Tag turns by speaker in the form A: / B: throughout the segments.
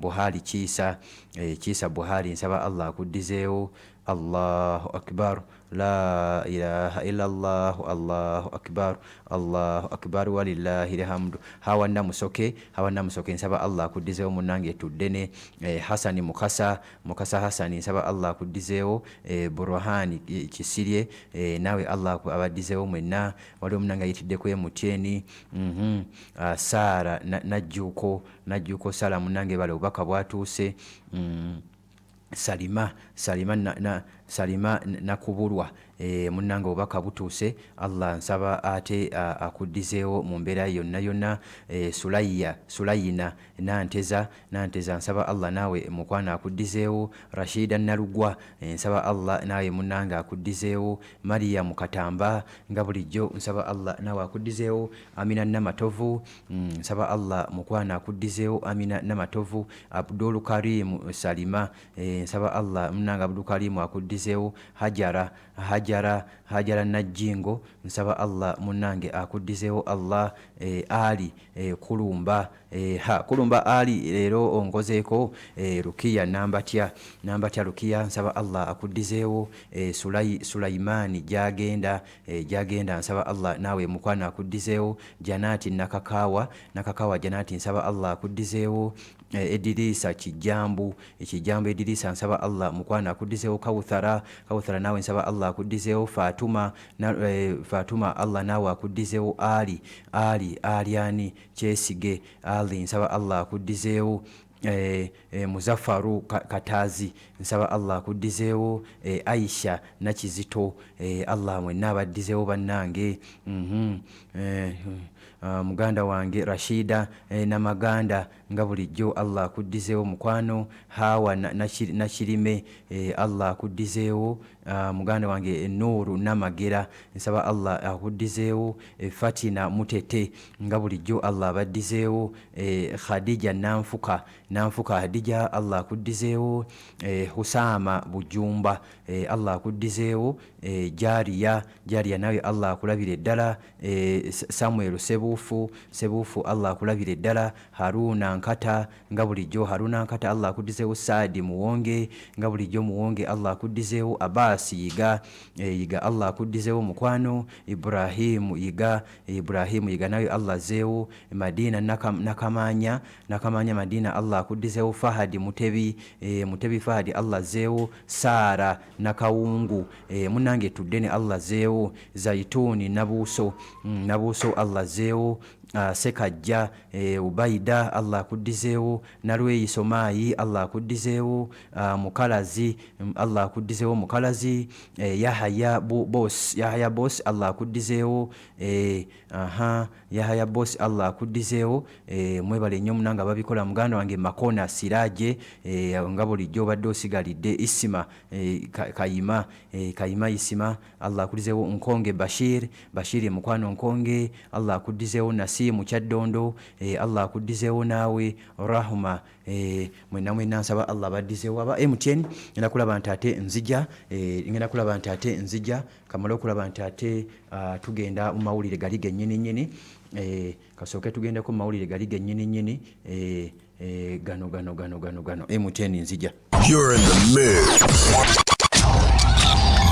A: Buhari Kiisa Buhari nsaba Allah akuddizeewo. Allahu akbar, la ilaha illallah, Allahu akbar, Allahu akbar, walillahil hamdu. Hawa Namusoke nsaba Allah akuddizeewo munnange tuddene. Hasani Mukasa Hasani nsaba Allah akuddizeewo. Burhani Kisirye nawe Allah abaddizeewo mwenna. Waliwo munnange ayitiddeko MTN. Sara Najjuuko Sala munnange bale obubaka bwatuuse. Salima Nakubulwa munnange obubaka butuuse. Allah nsaba ate akuddizeewo mu mbeera yonna. Sulayina Nanteza nsaba Allah naawe mukwana akuddizeewo. Rashida Nalugwa nsaba Allah naawe munnange akuddizeewo. Mariam Katamba nga bulijjo nsaba Allah naawe akuddizeewo. Amina Namatovu nsaba Allah mukwana akuddizeewo. Amina Namatovu. Abdul Karim Salima nsaba Allah munnange Abdul Karim akuddizeewo. Hajara Najjingo nsaba Allah munnange akuddizeewo. Allah Ali Kulumba Ali leero onkozeeko. Rukiya Nambatya Rukiya nsaba Allah akuddizeewo. Sulaimani Jagenda nsaba Allah naawe mukwana akuddizeewo. Janati Nakakawa Janati nsaba Allah akuddizeewo. Edirisa Kijambu Edirisa nsaba Allah mukwana akuddizeewo. Kawuthara naawe nsaba Allah akuddizeewo. Fatuma Allah naawe akuddizeewo. Aliani Kyesige Ali nsaba Allah akuddizeewo. Muzaffaru Katazi nsaba Allah akuddizeewo. Aisha Nakizito Allah mwenna abaddizeewo bannange. Muganda wange Rashida Namaganda nga bulijjo Allah akuddizeewo mukwano. Hawa Nakirime Allah akuddizeewo. Muganda wange Nuru Namagera nsaba Allah akuddizeewo. Fatina Mutete nga bulijjo Allah abaddizeewo. Khadija Nanfuka Hadija Allah akuddizeewo. Husama Bujumba Allah akuddizeewo. Jariya nawe Allah akulabire ddala. Samuel Sebufu Allah akulabire ddala. Haruna Nkata nga bulijjo Allah akuddizeewo. Saadi Muwonge nga bulijjo Muwonge Allah akuddizeewo. Abbas Yiga Allah akuddizeewo mukwano. Ibrahim Yiga nawe Allah zeewo. Madina Nakamanya Madina Allah akuddizeewo. Fahadi Mutebi Fahadi Allah zeewo. Sara Nakawungu munnange tuddene Allah zeewo. Zaituni Nabuuso Allah zeewo. Sekajja Ubaida Allah akuddizeewo. Nalweyi Somaayi Allah akuddizeewo. Mukalazi Allah akuddizeewo. Mukalazi Yahaya Boss Allah akuddizeewo. Yahaya Boss Allah akuddizeewo. Mwebale nnyo munanga babikola. Muganda wange Makona Siraje nga bulijjo obadde osigalidde. Isima Kayima Isima Allah akuddizeewo. Nkonge Bashir mukwano Nkonge Allah akuddizeewo. Nasimu Kyaddondo Allah akuddizeewo naawe. Rahma mwenna nsaba Allah abaddizeewo. Aba MTN ngenda kulaba nti ate nzija kamala okulaba nti ate tugenda mu mawulire gali gennyini kasooke tugendeko mu mawulire gali gennyini gano MTN nzija.
B: You're in the mix.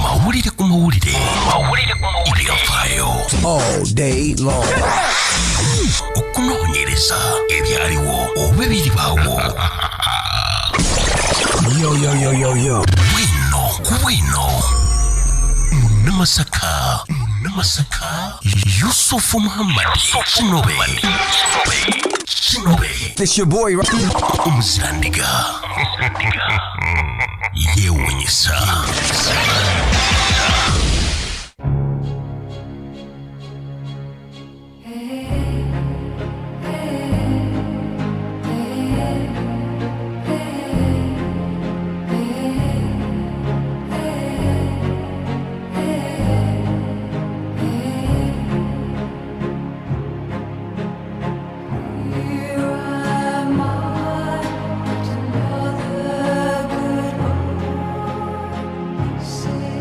B: Mawulire ku mawulire yafaayo all day long. Okunoonyereza ebyaliwo oba ebiribaawo. Yo. Bwino Munamasaka Yusufu Muhammad Kinobe. This your boy Omuzirandiga yeewuunyisa.
C: Say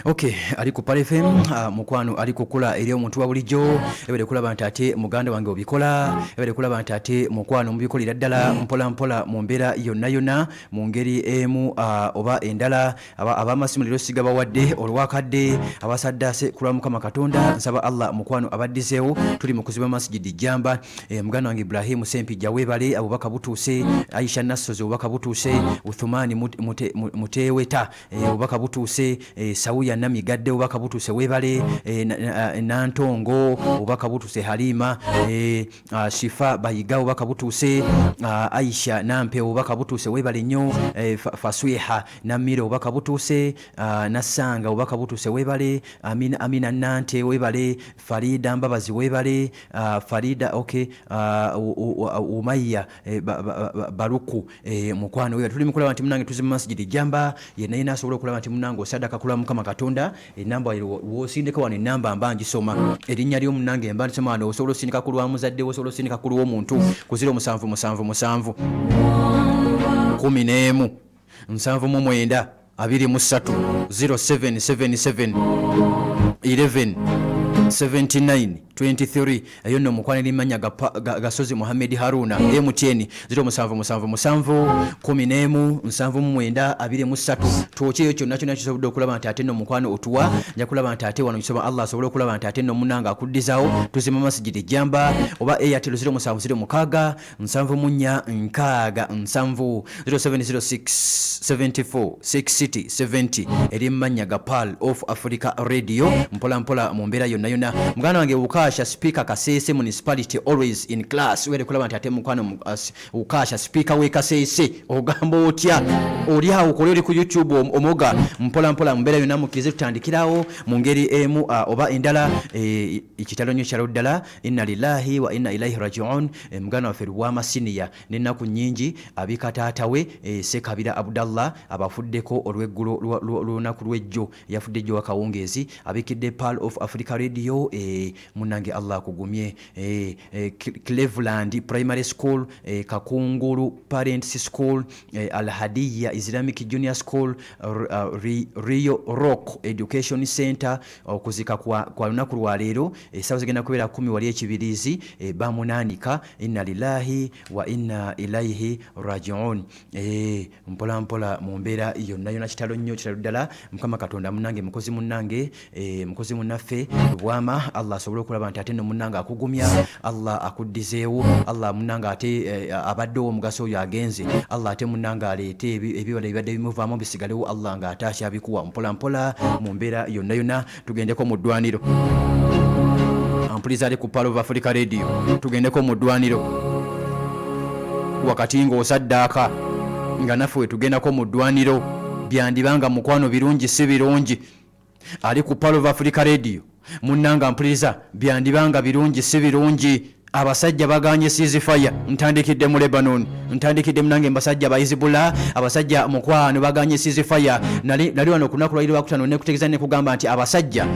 A: Okay, ali ku Pale FM mukwano ali kukula eri omuntu wa bulijjo ebere kulaba nti ate muganda wange obikola ebere kulaba nti ate mukwano mubikolera ddala mpola mpola mu mbeera yonna yonna mu ngeri emu oba endala abamasimu leero siga bawadde olwakadde abasaddaase kulwa Mukama Katonda nsaba Allah mukwano abaddizeewo tuli mu kuziba masjidi Jamba muganda wange Ibrahim Sempijja weebale abubaka butuuse Aisha Nassozi obubaka butuuse Uthumani Muteweta obubaka butuuse Sauya Namigadde obubaka butuuse weebale Nantongo obubaka butuuse Halima Shifa Bayiga obubaka butuuse Aisha Nampe obubaka butuuse weebale nnyo Faswiha Namire obubaka butuuse Nasanga obubaka butuuse weebale Amina Nante weebale Farida Mbabazi weebale Farida okay Umayya Baruku mukwano weebale tuli mukulaba nti munange tuzi mu masjidi Jamba yenna asobola okulaba nti munange osadaka kulwa Mukama Katonda enamba wosindika wano enamba mbangisoma erinnya lyo munange mbangisoma wano osobola osindika ku lwa muzadde osobola osindika ku lw'omuntu ku 0777 11 7 23 0777 11 79 23 eyo nno mukwano erimanya Gasozi Mohamed Haruna MTN 0777 11 7 twokyeyo kyonna kyonna kisobodde okulaba nti ate nno mukwano otuwa nja kulaba nti ate wano kisoma Allah asobole okulaba nti ate nno munanga akuddizawo tuzima masjidi Jamba oba Airtel 0706 7 0706 70 erimanya Pal of Africa Radio mpola mpola mu mbeera yonna yonna muganda wange Ukasha speaker Kasese municipality always in class wele kulaba nti ate mukwano Ukasha speaker we Kasese ogamba otya oli awo kole ku YouTube omoga mpola mpola mbeera yonna mukirize tutandikirawo mu ngeri emu oba endala ekitalo nnyo kyalo ddala inna lillahi wa inna ilaihi raji'un muganda waffe Rwamasinia n'ennaku nnyingi abikataatawe Sekabira Abdallah abafuddeko olw'eggulo lunaku lw'ejjo yafudde ejjo wakawungeezi abikidde Pearl of Africa Radio munange Allah kugumye Cleveland Primary School Kakunguru Parents School Al Hadiya Islamic Junior School Rio Rock Education Center okuzika kwa lunaku lwa leero essaawa zigenda kubeera 10 wali ekibirizi bamunanika inna lillahi wa inna ilaihi raji'un mpola mpola mu mbeera yonna yonna kitalo nnyo kitalo ddala Mukama Katonda munange mukozi munnange mukozi munnaffe bwama Allah asobole okulaba nti ate nno munnange akugumya Allah akuddizeewo Allah munnange ate abaddewo omugaso oyo agenze Allah ate munnange aleete ebibala ebibadde bimuvaamu bisigalewo Allah nga ate akyabikuwa mpola mpola mu mbeera yonna yonna tugendeko mu ddwaniro ampuliza ali ku Pearl of Africa Radio tugendeko mu ddwaniro wakati ng'osaddaaka nga naffe we tugendako mu ddwaniro byandibanga mukwano birungi si birungi ali ku Pearl of Africa Radio munnanga mpuliriza byandibanga birungi si birungi abasajja baganye ceasefire ntandikidde mu Lebanon ntandikidde munange mbasajja ba Hezbollah abasajja mukwano baganye ceasefire nali wano kunaku lwairo bakutano ne kutegeza ne kugamba nti abasajja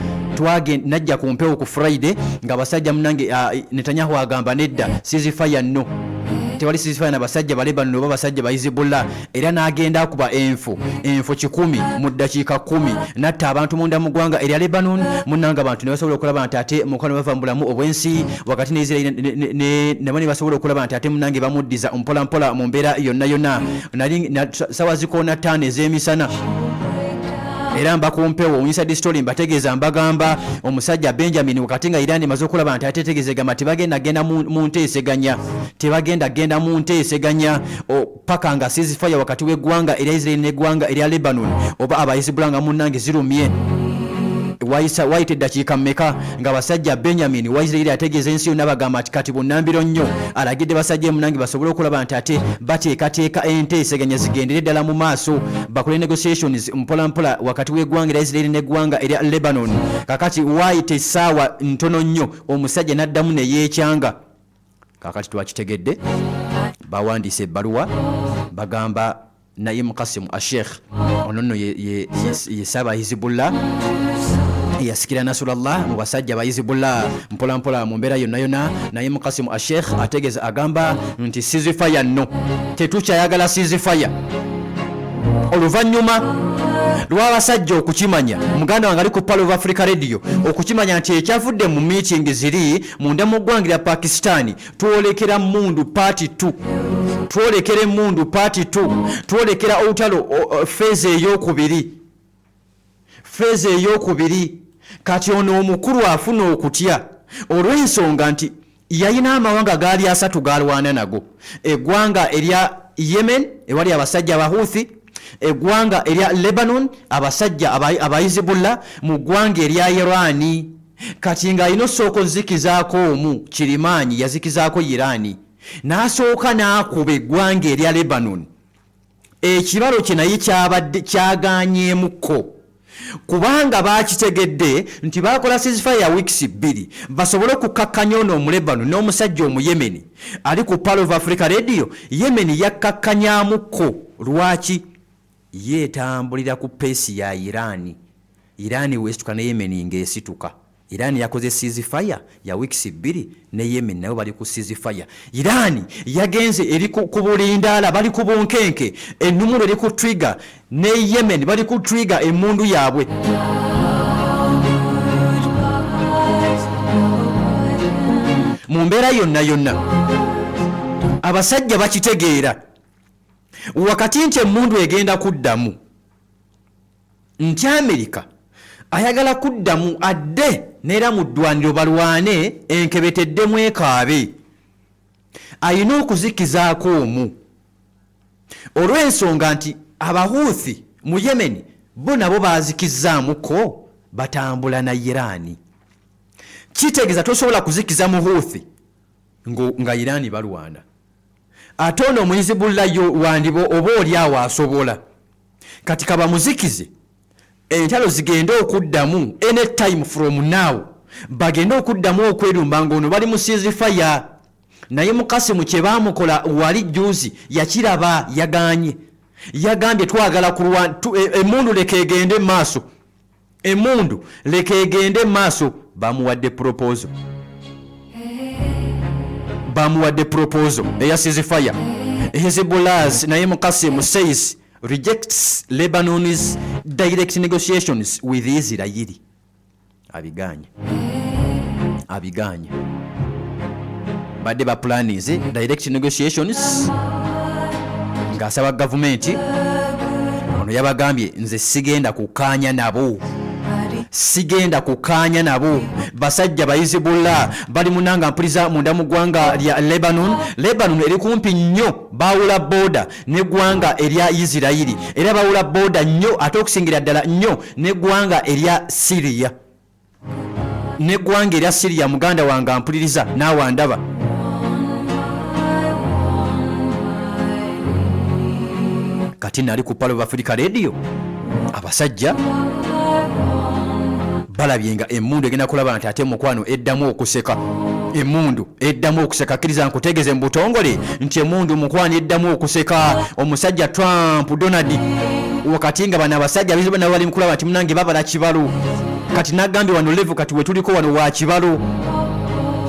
A: najja ku mpewo ku Friday nga abasajja munange Netanyahu agamba nedda ceasefire no tewali ceasefire na basajja ba Lebanon oba basajja ba Hezbollah era n'agenda kuba enfo 10 mu ddakiika 10 natta abantu munda mu ggwanga erya Lebanon munnanga abantu ne basobola okulaba nti ate mukwano bava mu bulamu obwensi wakati ne Israel ne basobola okulaba nti ate munnange bamuddiza mpola mpola mu mbeera yonna yonna nali sawa zikoona 5 ez'emisana era mbakumpewo inside story mbategeeza mbagamba omusajja Benjamin wakati nga Iran maze okulaba nti ate tegezegama tebagenda genda mu nteeseganya tebagenda genda mu nteeseganya paka nga ceasefire wakati w'eggwanga erya Israel n'eggwanga erya Lebanon oba abayisibula nga munnange zirumye waite dakiika mmeka nga basajja Benjamin wa Israel ategeeza ensi yonna bagamba ati kati bunnambiro nnyo alagidde basajja munange basobole okulaba nti ate bateekateeka enteeseganya zigendere ddala mu maaso bakole negotiations mpola mpola wakati w'eggwanga erya Israel n'eggwanga erya Lebanon kakati waite essaawa ntono nnyo omusajja n'addamu ne yeekyanga kakati twakitegedde bawandiise ebbaluwa bagamba Naim Qasim Sheikh ono nno ye saba Hezbollah yasikira Nasrallah mu basajja ba Hezbollah mpola mpola mu mbeera yonna yonna Naim Qasim Sheikh ategeza agamba nti ceasefire no tetukyayagala ceasefire oluvannyuma lw'abasajja okukimanya muganda wange ali ku Pearl of Africa Radio okukimanya nti ekyavudde mu meeting ziri munda mu ggwanga lya Pakistan twolekera Mmundu Party 2 twolekera Emmundu Party 2 twolekera olutalo phase ey'okubiri kati ono omukulu afuna okutya olw'ensonga nti yayina amawanga gaali 3 galwana nago eggwanga erya Yemen ewali abasajja abahuthi eggwanga erya Lebanon abasajja abayizibullah mu ggwanga erya Irani kati nga ino soko zikizaako omu Kirimanyi yazikizaako Irani n'asooka n'akuba eggwanga erya Lebanon ekibalo kye naye kyaganyeemuko kubanga bakitegedde nti bakola ceasefire ya weeks 2 basobole kukakkanya ono mu Lebanon n'omusajja omu Yemen ali ku Pearl of Africa Radio Yemen yakkakkanyamuko lwaki yeetambulira ku peesi ya Irani wesituka ne Yemen ng'esituka Irani yakoze ceasefire ya weeks 2 ne Yemen nayo bali ku ceasefire Irani yagenze eri ku bulindaala bali ku bunkenke ennumulo eri ku trigger ne Yemen bali ku trigger emmundu yaabwe mu mbeera yonna abasajja bakitegeera wakati nti emmundu egenda kuddamu nti Amerika ayagala kuddamu adde neera mu ddwaniro balwane enkebeteddemu ekaabe ayina okuzikizaako omu olw'ensonga nti abahuthi mu Yemen bo nabo bazikizaamuko batambula na Irani kitegeeza tosobola kuzikiza muhuthi nga Irani balwana ate ono omuyizibulayo wandibo oba oli awo asobola kati kaba muzikize entalo zigenda okuddamu anytime from now bagenda okuddamu okwerumba ng'ono bali mu ceasefire naye Mukasimu kye baamukola wali juzi yakiraba yagambye twagala kulwana emmundu leka egende maaso emmundu leka egende maaso bamuwadde proposal eya ceasefire Hezbollah naye Mukasimu says rejects Lebanon's direct negotiations with Israel. Abiganya. Badde ba plans direct negotiations ngasaba government ono yabagambye nze sigenda kukaanya nabo basajja bayizibula bali munanga mpuliza munda mu ggwanga lya Lebanon eri kumpi nnyo bawula border ne ggwanga erya Isirairi era bawula border nnyo ate okusingira ddala nnyo ne ggwanga erya Syria muganda wange ampuliriza naawe andaba kati nali ku Pearl of Africa Radio abasajja balabyenga emmundu egenda kulaba nti ate mukwano eddamu okuseka kkiriza nkutegeeze mu butongole nti emmundu mukwano eddamu okuseka omusajja Trump Donald wakati nga bano abasajja bizibu nabo bali mukulaba nti munange babala kibalo kati nagambye wano level kati wetuliko wano wa kibalo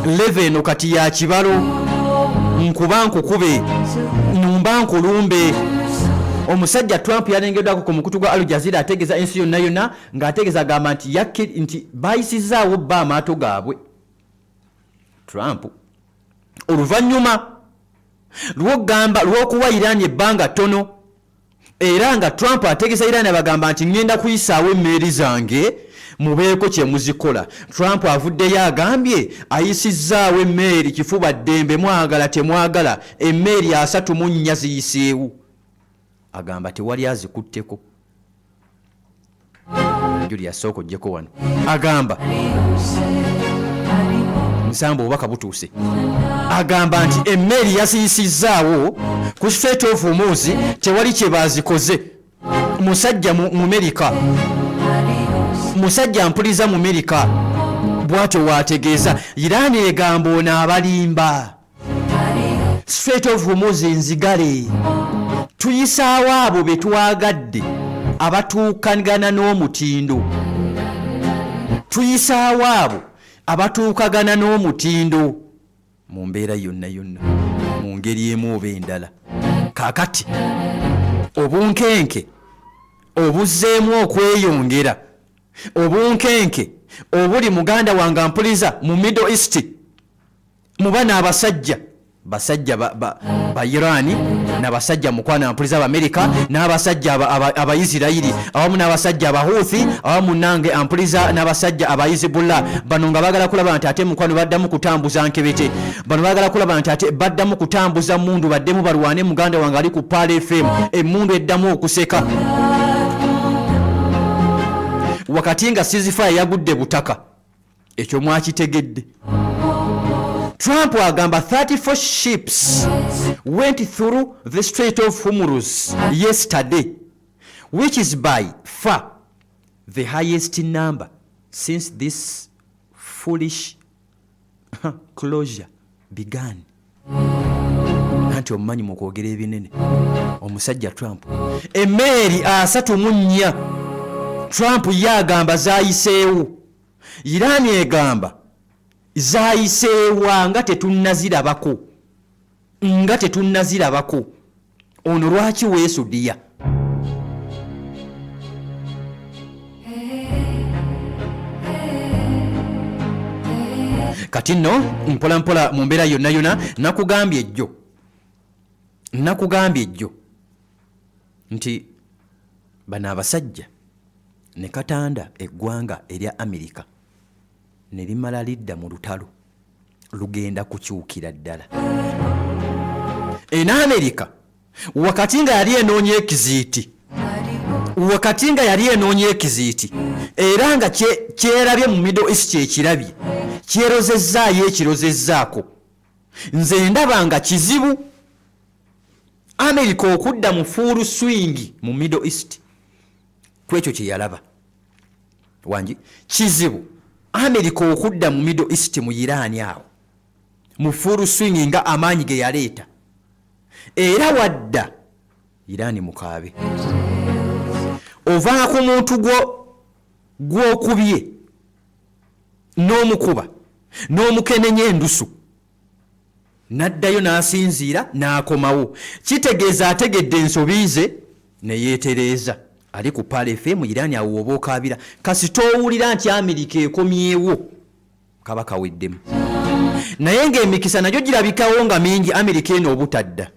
A: level eno kati ya kibalo nkuba nkukube numba nkulumbe omusajja Trump yalengeddwako ku mukutu gwa Al Jazeera ategeeza ensi yonna ng'ategeeza agamba nti bayisizaawo bba amaato gaabwe Trump oluvannyuma lw'okuwa Iran ebbanga ttono era nga Trump ategeeza Iran abagamba nti ngenda kuyisaawo emmeeri zange mubeeko kye muzikola Trump avuddeyo agambye ayisizaawo emmeeri kifuba ddembe mwagala temwagala emmeeri 34 ziyiseewo agamba tewali azikutteko Julia Soko jeko wano agamba nsambo obubaka butuuse agamba nti emmeri yasiyisizaawo ku Strait of Hormuz tewali kye bazikoze musajja mu Amerika musajja mpuliza mu Amerika bw'atyo waategeeza Iran egamba ono abalimba Strait of Hormuz nzigale tuyisaawo abo be twagadde abatuukagana n'omutindo tuyisaawo abo abatuukagana n'omutindo mu mbeera yonna mu ngeri emu oba endala kaakati obunkenke obuzzeemu okweyongera obunkenke obuli muganda wange ampuliza mu Middle East mu bana abasajja basajja ba Irani n'abasajja mukwana ampuliza Amerika n'abasajja Abayisirayiri awamu n'abasajja Abahouthi awamu nange ampuliza n'abasajja Abayizibullah bano nga bagala kulaba nti ate mukwano baddamu kutambuza nkebete bano bagala kulaba nti ate baddamu kutambuza mundu baddemu balwane muganda wange ali ku Pale FM emundu eddamu okuseka wakati nga ceasefire yagudde butaka ekyo mwakitegedde. Trump agamba 34 ships went through the Strait of Hormuz yesterday, which is by far the highest number since this foolish closure began. Nanti omumanyi mu kwogera ebinene omusajja Trump emmeeri 34 Trump yagamba zayiseewo, Iran egamba zayiseewa nga tetunnazirabako ono lwaki weesudiya? Kati nno mpola mpola mu mbeera yonna yonna nakugambye ejjo nti bano abasajja ne katanda eggwanga erya Amerika ne limala lidda mu lutalo lugenda kukyukira ddala. Ena Amerika wakati nga yali enoonya ekiziiti era nga kyerabye mu Middle East ekirabye kyerozezzaayo ekirozezzaako, nze ndaba nga kizibu Amerika okudda mu full swing mu Middle East. Kwekyo kye yalaba wangi kizibu Amerika okudda mu Middle East mu Iran awo mu full swing nga amaanyi ge yaleeta, era wadda Iran mukaabe ova ku muntu gw'okubye n'omukuba n'omukenenya endusu n'addayo n'asinziira n'akomawo, kitegeeza ategedde ensobi ze ne yeetereeza. Ali ku Pale FM Iran awo oba okaabira kasita owulira nti Amerika ekomyewo kaba kaweddemu, naye ng'emikisa nagyo girabikawo nga mingi Amerika eno obutadda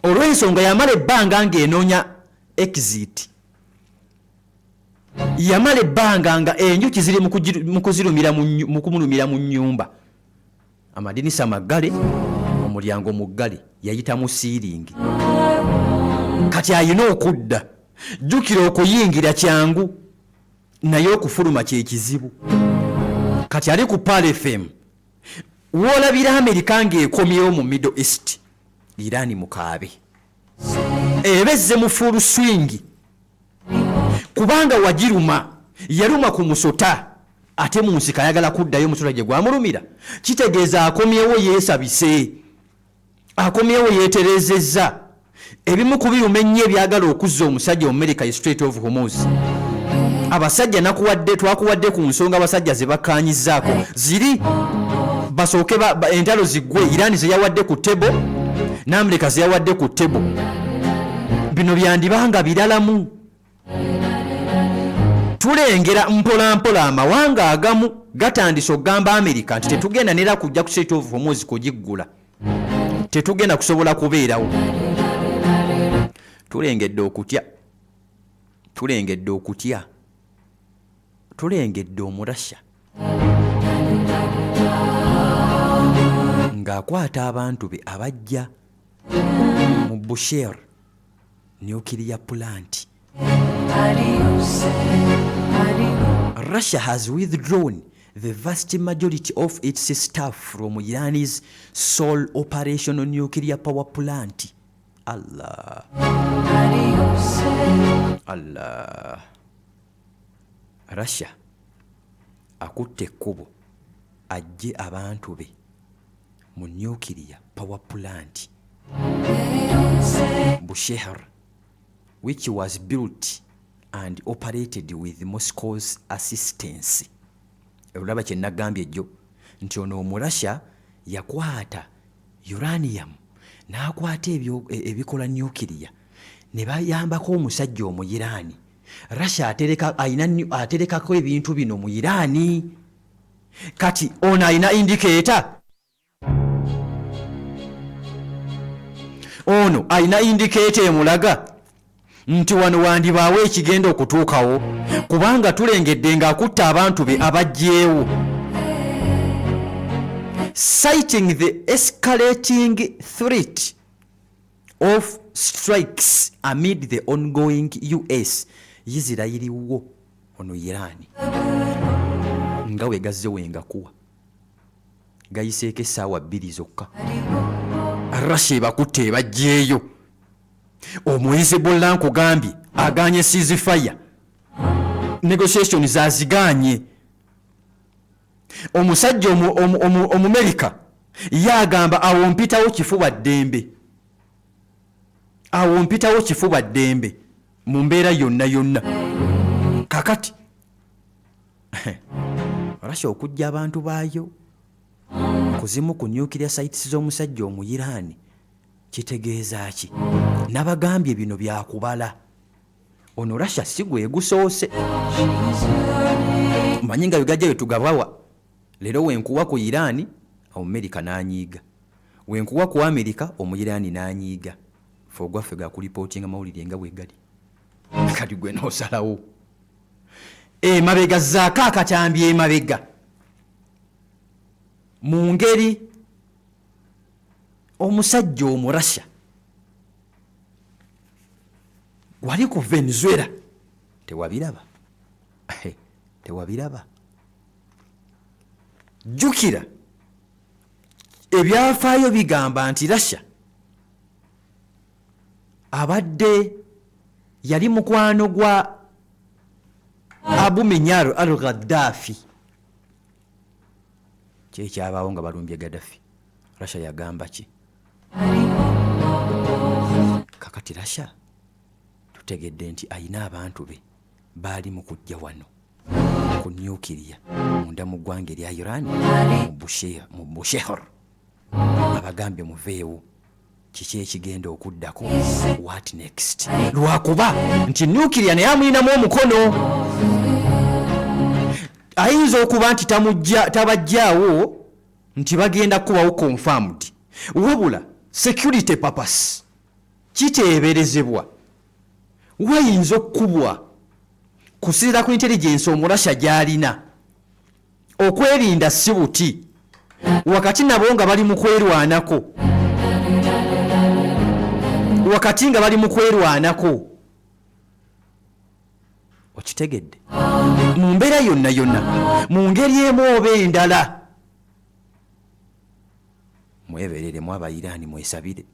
A: olw'ensonga yamala ebbanga ng'enoonya exit, yamala ebbanga nga enjuki ziri mu kumulumira mu nnyumba, amadinisa maggale omulyango muggale yayitamu siiringi. Kati ayina okudda, jjukira okuyingira kyangu naye okufuluma kye kizibu. Kati ali ku Pale FM woolabira Amerika ng'ekomyewo mu Middle East, Iran mukaabe ebezze mu full swing kubanga wagiruma yaluma ku musota ate mu nsika ayagala kuddayo musota gye gwamulumira, kitegeeza akomyewo yeesabise, akomyewo yeeterezezza. Ebimu ku biruma ennyo ebyagala okuzza omusajja America ye Strait of Hormuz. Abasajja twakuwadde ku nsonga abasajja ze bakkaanyizzaako ziri basooke entalo ziggwe. Iran ze yawadde ku tebo n'Amerika ze yawadde ku tebo, bino byandibanga biralamu. Tulengera mpola mpola amawanga agamu gatandise okugamba Amerika nti tetugenda nera kujja ku Strait of Hormuz kugiggula, tetugenda kusobola kubeerawo. Tulengedde okutya, tulengedde omurasha ng'akwata abantu be abajja mu Bushehr nuclear plant. Russia has withdrawn the vast majority of its staff from Iran's sole operational nuclear power plant. Allah. Russia akutte ekkubo ajje abantu be mu nuclear power plant Bushehr, which was built and operated with Moscow's assistance. Olaba kye nagambye ejjo nti ono Omurasha yakwata uranium n'akwata ebikola nuclear ne bayambako omusajja Omuyiraani. Russia aterekako ebintu bino mu Iraani. Kati ono alina indicator. Ono alina indicator emulaga nti wano wandibaawo ekigenda okutuukawo, kubanga tulengedde ng'akutta abantu be abajjeewo. Citing the escalating threat of strikes amid the ongoing US Israeli war ono Iran. Nga we gazze wenga kuwa gayiseeko essaawa 2 zokka. Russia bakutte bajjeeyo. Omuyizi Bolla nkugambye aganye ceasefire. Negotiations aziganye. Omusajja Omumerika yagamba awo mpitawo kifuba ddembe. Awo mpitawo kifuba ddembe mu mbeera yonna. Kakati Russia okujja abantu baayo kuzimu ku nuclear sites z'omusajja Omuyiraani kitegeeza ki? Nabagambye bino byakubala. Ono Russia si gwe gusoose. Manyi nga bigajja bye tugabawa. Leero wenkuwa ku Iraani Omumerika n'anyiiga, wenkuwa ku Amerika Omuyiraani n'anyiiga. Fogwaffe ga kulipotinga mawulire nga bwe gali. Kati gwe n'osalawo. Emabega zaako akatambi emabega. Mu ngeri omusajja Omurussia wali ku Venezuela tewabiraba. Tewabiraba. Jjukira ebyafaayo bigamba nti Russia abadde yali mukwano gwa Abu Minyar al-Gaddafi. Kyekyabaawo nga balumbye Gaddafi. Russia yagamba ki? Kakati Russia tutegedde nti ayina abantu be baali mu kujja wano ku nuclear munda mu ggwanga erya Iran mu Bushehr. Abagambye muveewo. Kiki ekigenda okuddako? What next? Lwakuba nti nuclear naye amulinamu omukono. Ayinza okuba nti tabajjaawo nti bagenda kubawo confirmed. Wabula security purpose kiteeberezebwa. Wayinza okukubwa kusinziira ku intelligence Omurussia gy'alina okwerinda si buti wakati nabo nga bali mu kwerwanako. Wakati nga bali mu kwerwanako. Okitegedde? Mu mbeera yonna mu ngeri emu oba endala. Mweberere mu Abayiraani mwesabire.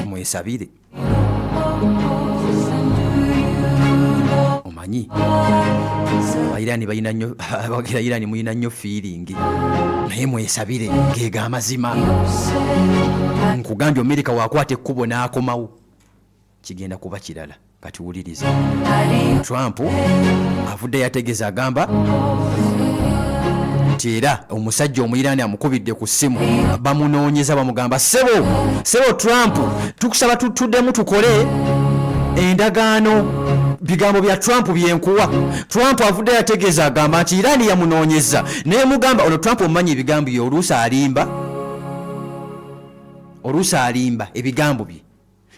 A: Mwesabire. Omanyi Abayiraani balina nnyo, Abayiraani mulina nnyo feeling. Naye mwesabire geega amazima. Nkugambye Amerika waakwata ekkubo n'akomawo. Kigenda kuba kirala. Kati wuliriza. Trump avudde yategeeza agamba nti era omusajja Omuyiraani amukubidde ku ssimu bamunoonyeza bamugamba sebo Trump tukusaba tuddemu tukole endagaano. Bigambo bya Trump byenkuwa. Trump avudde yategeeza agamba nti Iran yamunoonyeza naye mugamba ono Trump omanyi ebigambo bye oluusi alimba ebigambo bye.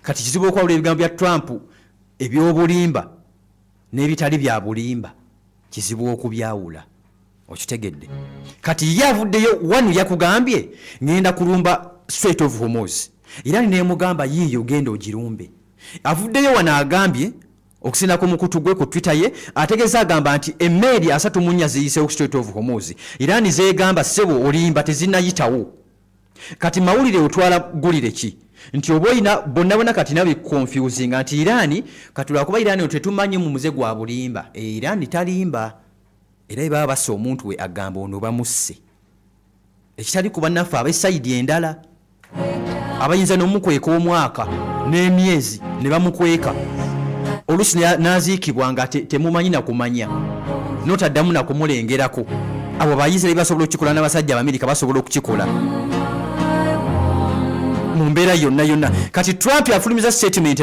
A: Kati kizibu okwawula ebigambo bya Trump ebyobulimba n'ebitali bya bulimba kizibu okubyawula. Okitegedde? Kati ye avuddeyo wanu yakugambye ngenda kulumba Strait of Hormuz. Iran neemugamba yiiyo genda ogirumbe. Avuddeyo wano agambye okusinda ku mukutu gwe ku Twitter ye ategeeza agamba nti emmeeri 34 ziyise ku Strait of Hormuz. Iran zeegamba sebo olimba tezinnayitawo. Kati mawulire otwala gulire ki? Nti oboyina bonna kati nabi confusing nti Iran kati lwakuba Iran tetumanyi mu muze gwa bulimba. Iran talimba. Era baba bassa omuntu we agamba ono bamusse. Ekitali kuba naffe ab'esayidi endala abayinza n'omukweka omwaka n'emyezi ne bamukweka. Oluusi n'aziikibwa nga temumanyi na kumanya n'otaddamu na kumulengerako. Abo Abayisirayiri basobola okukikola n'abasajja Abamerika basobola okukikola. mu mbeera yonna kati Trump yafulumiza statement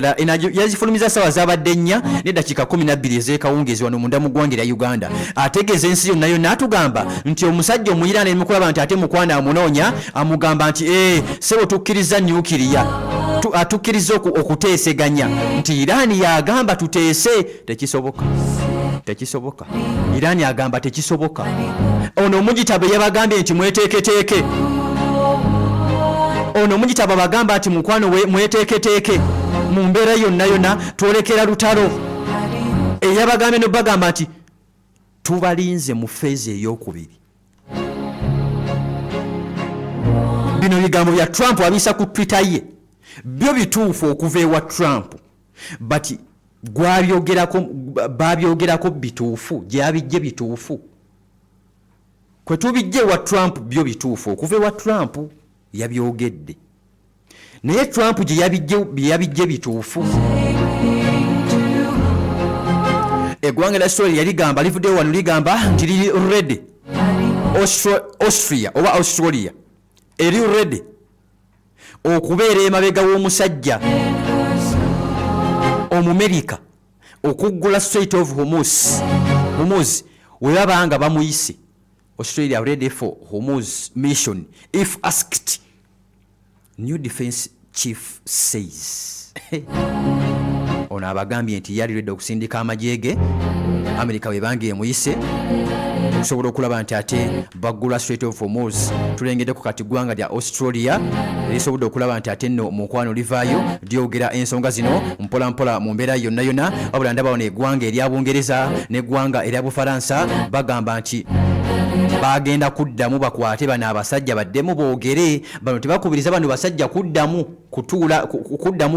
A: yazifulumiza ssaawa zabadde 4 ne dakiika 12 ez'ekawungeezi wano munda mu ggwanga lya Uganda ategeeza ensi yonna atugamba nti omusajja omuyiraana emukulaba nti ate mukwana amunoonya amugamba nti sebo tukkiriza nyukiriya atukkiriza okuteeseganya nti Irani yagamba tuteese tekisoboka Irani agamba tekisoboka ono omugitabo yabagambye nti mweteeketeeke ono omugitabo bagamba nti mukwano mweteeketeeke mu mbeera yonna twolekera lutalo eyabagambye no bagamba nti tubalinze mu feezi ey'okubiri. Bino bigambo bya Trump abisa ku Twitter ye byo bituufu okuva ewa Trump but babyogerako bituufu gyabijje bituufu kwe tubijje wa Trump byo bituufu okuva ewa Trump yabyogedde naye Trump gye yabijje bituufu. Eggwanga lya Australia ligamba livudde wano ligamba nti liri ready Austria oba Australia eri ready okubeera emabega w'omusajja Omumerika okuggula Strait of Hormuz webabanga bamuyise. Australia ready for Hormuz mission if asked, new defense chief says. Ono abagambye nti yali ready okusindika amajege Amerika webange emuyise okusobola okulaba nti ate baggula Strait of Hormuz. Tulengeddeko kati ggwanga lya Australia lisobodde okulaba nti ate nno mukwano livaayo lyogera ensonga zino mpola mu mbeera yonna wabula ndaba wano eggwanga erya Bungereza n'eggwanga erya Bufaransa bagamba nti bagenda kuddamu bakwate bano abasajja baddemu boogere bano tebakubiriza bano basajja kuddamu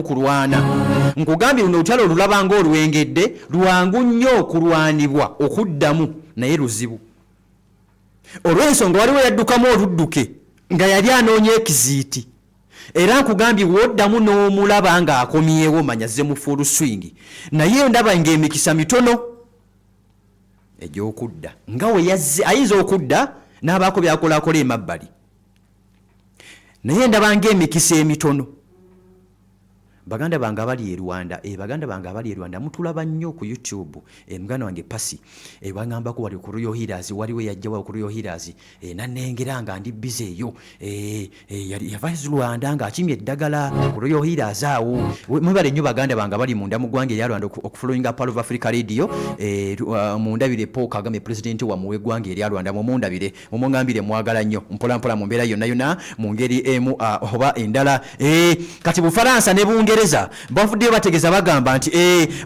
A: kulwana. Nkugambye luno olutalo olulabanga olwengedde lwangu nnyo okulwanibwa okuddamu naye luzibu olw'ensonga waliwo yaddukamu oludduke nga yali anoonya ekiziiti era nkugambye woddamu n'omulaba nga akomyewo manya ze mu full swing naye ndaba ng'emikisa mitono egy'okudda nga we yazze ayinza okudda n'abaako byakolakola emabbali naye ndaba ng'emikisa emitono. Baganda bange abali e Rwanda mutulaba nnyo ku YouTube muganda wange Pasi bangambako wali ku Royal Healers waliwo yajjawo ku Royal Healers nannengera nga ndi busy eyo yava Rwanda nga akimye eddagala ku Royal Healers awo mwebale nnyo baganda bange abali munda mu ggwanga erya Rwanda okufollowinga Pearl of Africa Radio mundabire Paul Kagame president wa muwe ggwanga erya Rwanda mumundabire mumungambire mwagala nnyo mpola mu mbeera yonna mu ngeri emu oba endala kati Bufaransa ne Bungereza bafuddeyo bategeeza bagamba nti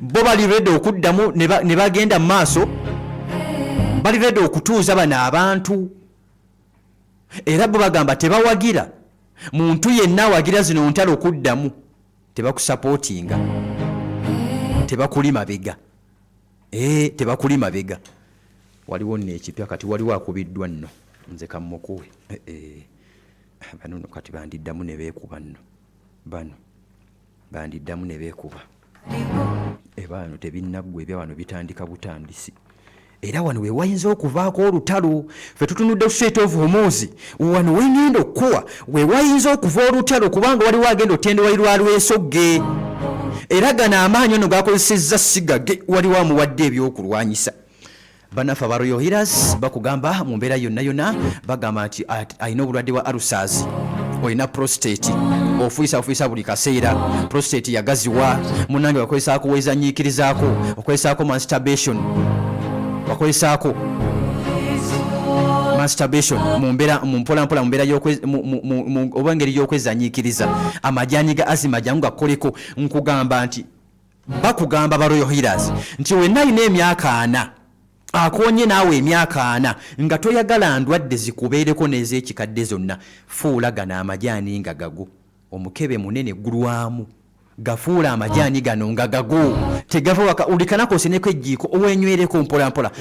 A: bo bali ready okuddamu ne bagenda mu maaso bali ready okutuuza bano abantu era bo bagamba tebawagira muntu yenna awagira zino ntalo okuddamu tebakusapootinga tebakuli mabega waliwo nno ekipya kati waliwo akubiddwa nno nze kammukuwe bano kati bandiddamu ne beekuba nno bano bandiddamu ne beekuba bano tebinnaggwa ebya wano bitandika butandisi era wano we wayinza okuvaako olutalo ffe tutunudde Strait of Hormuz wano wengenda okuwa we wayinza okuva olutalo kubanga waliwo agenda otende wairwa lw'esogge era gano amaanyi ono gakozesezza sigage waliwo amuwadde ebyokulwanyisa. Banafa ba Royal Healers bakugamba mu mbeera yonna bagamba nti alina obulwadde bwa ulcers olina prostate ofuisa buli kaseera prostate yagaziwa munange bakolesaako wezanyiikirizaako okolesaako masturbation mu mpola mu mbeera oba engeri y'okwezanyiikiriza amajaani ga azima jangu gakoleko nkugamba nti bakugamba ba Royal Healers nti wenna alina emyaka 4 akonye naawe emyaka 4 nga toyagala ndwadde zikubeereko n'ez'ekikadde zonna fuulagana amajaani nga gago omukebe munene gulwamu gafuula amajaani gano nga gago tegava waka ulikanako oseneko ejjiiko owenywereko mpola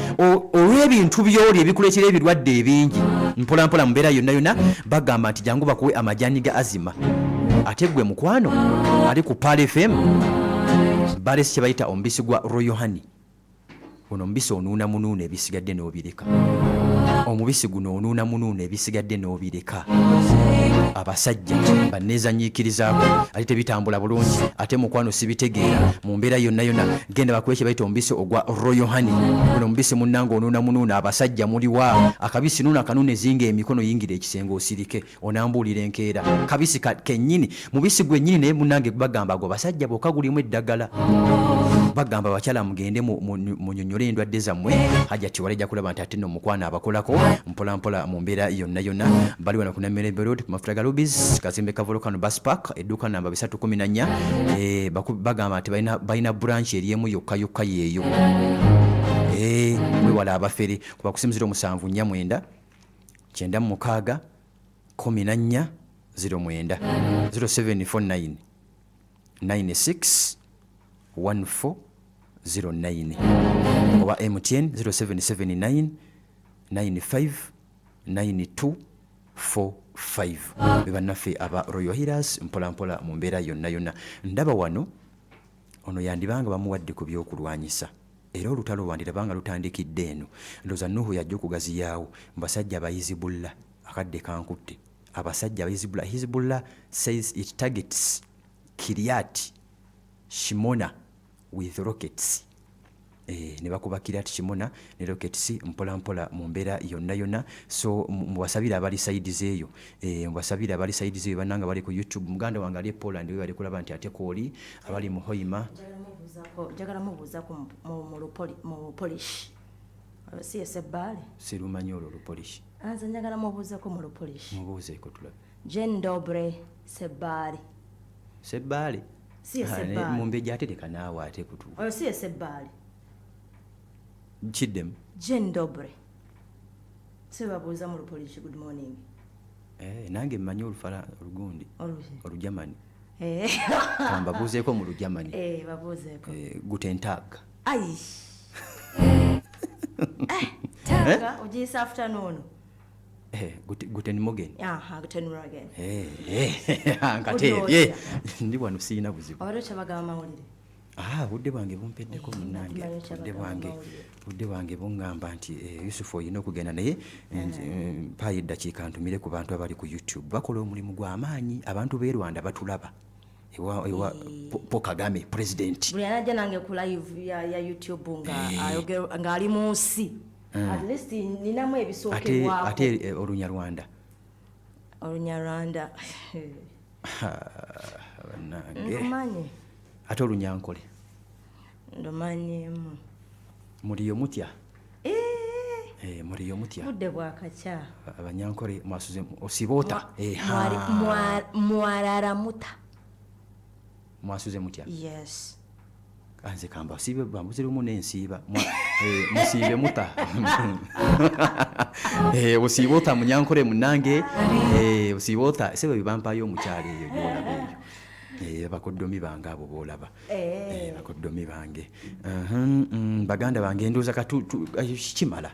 A: olw'ebintu byoli ebikuleetera ebirwadde ebingi mpola mbeera yonna bagamba nti jangu bakuwe amajaani ga azima ate gwe mukwano ali ku Pal FM balesi kye bayita omubisi gwa Royal Honey. Ono omubisi onuuna munuuna ebisigadde n'obireka omubisi guno onuuna munuuna ebisigadde n'obireka abasajja banneezanyiikirizaako ate tebitambula bulungi ate mukwano sibitegeera mu mbeera yonna genda bakwekye bayita omubisi ogwa royal honey guno omubisi munnanga onuunamunuuna abasajja muliwa akabisi nuuna kanuuna ezinga emikono yingira ekisenge osirike onambuulira enkeera kabisi kennyini mubisi gwennyini naye munnange bagamba gwe basajja bokka gulimu eddagala bagamba abakyala mugende munyonyole endwadde zammwe hajati walejja kulaba nti ate nno mukwana abakolako mpolampola mu mbeera yonna bali wano ku Namirembe Road ku mafuta ga Rubis kazimbe ka Volcano Bus Park edduuka namba 314 bagamba nti balina branch eriemu yokka yeeyo wewala abafere kuba kusinzira 749 96 14 09 0749 96 1409 oba MTN 0779 95 92 45 bebannaffe aba Royal Healers mpolampola mu mbeera yonna ndaba wano ono yandibanga bamuwadde ku byokulwanyisa era olutalo lwandirabanga lutandikidde eno ndowooza Nuhu yajja okugaziyaawo mbasajja abayizibullah akadde kankutte abasajja abayizibullah Hizbullah says it targets Kiryat Shimona with rockets ne bakuba Kiryat Shimona ne rockets mpolampola mu mbeera yonna so mbasabira abali sides eyo mbasabira abali sides eyo bananga bali ku YouTube muganda wange ali Poland we bali kulaba nti ate kooli abali mu Hoima
C: jagala mubuuza mu Polish si Sebbali
A: sirumanyi olwo Polish
C: anza njagala mubuuzako mu Polish
A: mubuuzeeko tulabe
C: Dzień dobry Sebbali si Sebbali
A: mumbeja atereka naawe ate kutu
C: oyo si Sebbali
A: kiddemu
C: Dzień dobry sebabuuza mu Polish good morning
A: nange mmanyi olufala olugundi olujamani mbabuuzeeko mu lujamani
C: babuuzeeko
A: guten tag
C: ai tanga ugiyisa afternoon
A: guten morgen
C: guten morgen
A: nkate ndi wano siina buzibu
C: obadde kyabagamba mawulire
A: budde bwange bumpeddeko munnange budde bwange buŋŋamba nti Yusufu olina okugenda naye mpaayo eddakiika ntumire ku bantu abali ku YouTube bakola omulimu gw'amaanyi abantu b'e Rwanda batulaba ewa Paul Kagame president
C: buli anajja nange ku live ya YouTube ng'ali mu nsi at least ninamu ebisookerwako
A: ate Olunyarwanda
C: nkumanyi
A: ate Olunyankole
C: ndomanyimu
A: muliyo mutya muliyo mutya
C: budde bwakakya
A: Abanyankole mwasuze osiboota
C: mwararamuta
A: mwasuze mutya
C: yes
A: anze kamba sibe bambuzirumu n'ensiiba musiibe muta osiboota Munyankole munnange osiboota sebe bibampayo omukyalo eyo gyolaba eyo bakoddomi bange abo boolaba bakoddomi bange baganda bange ndowooza kimala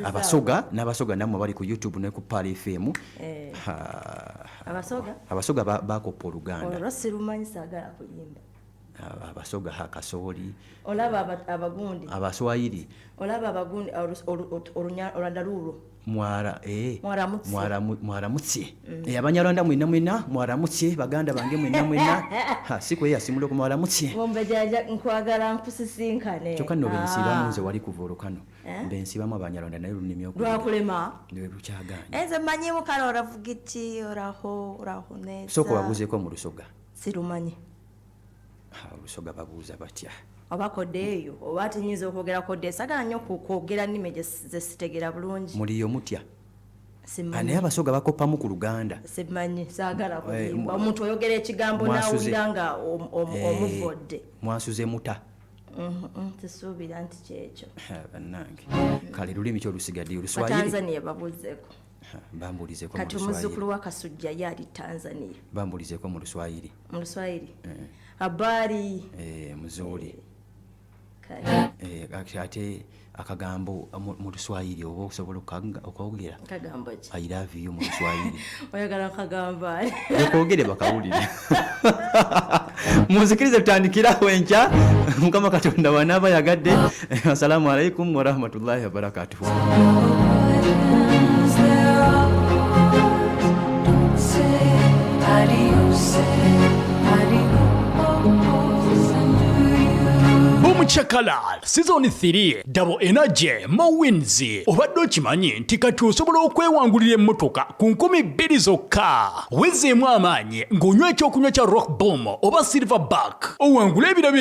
A: abasoga n'abasoga nammwe bali ku YouTube ne ku Pali FM abasoga bakoppa Oluganda
C: olwo sirumanyi saagala kuyimba
A: abasoga Kasooli
C: olaba abagundi
A: Abaswahili
C: olaba abagundi Olwandalulo
A: mwaramutse Abanyarwanda mwena mwaramutse baganda bange mwena siku eyasimula ku mwaramutse
C: ombejaja nkwagala nkusisinkane
A: kyokka nno bensiibamu nze wali ku Volcano bensiibamu Abanyarwanda naye lunimi
C: lwakulema
A: lukyaganya
C: enze mmanyimu kale oravuga iki oraho neza
A: sooka babuuzeeko mu Lusoga
C: sirumanyi
A: Olusoga babuuza batya
C: oba kodde eyo oba atinyiza okwogera kodde sagala nnyo kwogera nnimi zesitegera bulungi
A: muliyo mutya naye abasoga bakoppamu ku Luganda
C: simanyi saagala kuyimba omuntu oyogera ekigambo nawulira nga omuvodde
A: mwasuze muta
C: tesuubira nti kyekyo
A: bannange kale lulimi kyolusigadde Oluswahili
C: Tanzania babuuzeeko
A: bambulizeeko
C: kati omuzzukulu wa Kasujja ye ali Tanzania
A: bambulizeeko mu Luswahili
C: habari
A: muzuri ate akagambo mu Luswahili oba osobola okwogera
C: kagambo ki
A: I love you mu Luswahili
C: oyagala kagamba
A: okwogere bakawulire munzikirize tutandikirawo enkya Mukama Katonda wanaaba yagadde assalamu alaikum warahmatullahi wabarakatuhu
D: Machakalal Season 3 Double Energy More Wins. Obadde okimanyi nti kati osobola okwewangulira emmotoka ku 2,000 zokka. Wezeemu amaanyi ng'onywa ekyokunywa kya Rock Boom oba Silverback owangula ebirabo